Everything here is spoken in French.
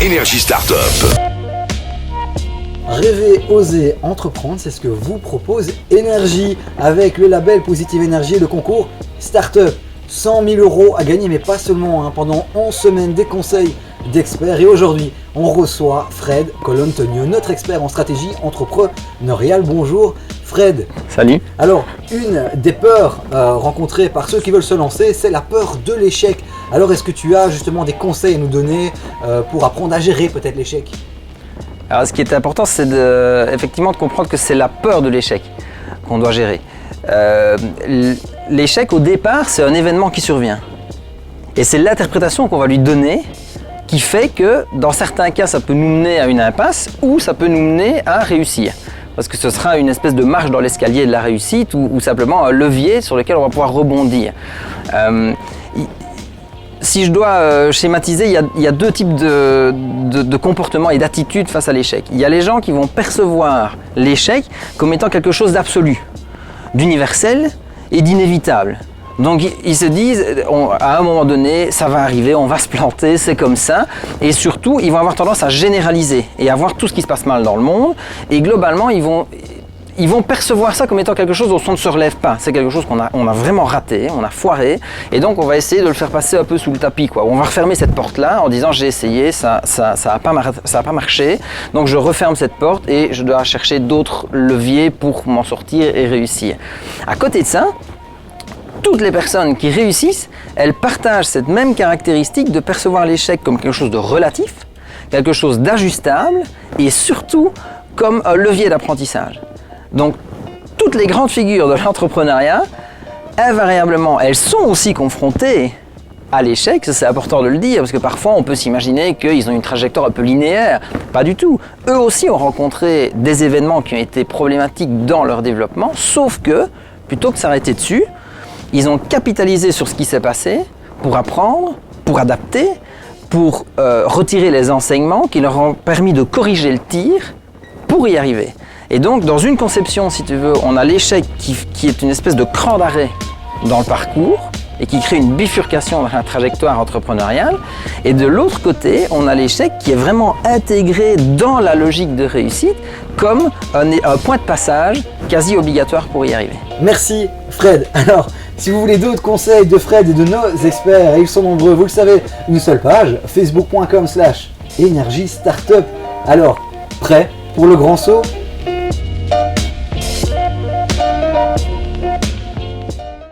Énergie Startup. Rêver, oser, entreprendre, c'est ce que vous propose Énergie avec le label Positive Énergie et le concours Startup. 100 000 € à gagner, mais pas seulement, pendant 11 semaines, des conseils d'experts. Et aujourd'hui, on reçoit Fred Colantonio, notre expert en stratégie entrepreneuriale. Bonjour Fred. Salut. Alors, une des peurs rencontrées par ceux qui veulent se lancer, c'est la peur de l'échec. Alors, est-ce que tu as justement des conseils à nous donner pour apprendre à gérer peut-être l'échec ? Alors, ce qui est important, c'est effectivement de comprendre que c'est la peur de l'échec qu'on doit gérer. L'échec, au départ, c'est un événement qui survient. Et c'est l'interprétation qu'on va lui donner qui fait que, dans certains cas, ça peut nous mener à une impasse ou ça peut nous mener à réussir. Parce que ce sera une espèce de marche dans l'escalier de la réussite ou simplement un levier sur lequel on va pouvoir rebondir. Si je dois schématiser, il y a deux types de comportements et d'attitudes face à l'échec. Il y a les gens qui vont percevoir l'échec comme étant quelque chose d'absolu, d'universel et d'inévitable. Donc ils se disent, à un moment donné, ça va arriver, on va se planter, c'est comme ça. Et surtout, ils vont avoir tendance à généraliser et à voir tout ce qui se passe mal dans le monde. Et globalement, ils vont percevoir ça comme étant quelque chose dont on ne se relève pas. C'est quelque chose qu'on a vraiment raté, on a foiré. Et donc, on va essayer de le faire passer un peu sous le tapis, quoi. On va refermer cette porte-là en disant, j'ai essayé, ça a pas marché. Donc, je referme cette porte et je dois chercher d'autres leviers pour m'en sortir et réussir. À côté de ça, toutes les personnes qui réussissent, elles partagent cette même caractéristique de percevoir l'échec comme quelque chose de relatif, quelque chose d'ajustable et surtout comme un levier d'apprentissage. Donc, toutes les grandes figures de l'entrepreneuriat, invariablement, elles sont aussi confrontées à l'échec. C'est important de le dire, parce que parfois, on peut s'imaginer qu'ils ont une trajectoire un peu linéaire. Pas du tout. Eux aussi ont rencontré des événements qui ont été problématiques dans leur développement, sauf que, plutôt que de s'arrêter dessus, ils ont capitalisé sur ce qui s'est passé pour apprendre, pour adapter, pour retirer les enseignements qui leur ont permis de corriger le tir pour y arriver. Et donc, dans une conception, si tu veux, on a l'échec qui est une espèce de cran d'arrêt dans le parcours et qui crée une bifurcation dans la trajectoire entrepreneuriale. Et de l'autre côté, on a l'échec qui est vraiment intégré dans la logique de réussite comme un point de passage quasi obligatoire pour y arriver. Merci Fred. Alors, si vous voulez d'autres conseils de Fred et de nos experts, et ils sont nombreux, vous le savez, une seule page, facebook.com/Énergie Startup. Alors, prêt pour le grand saut ?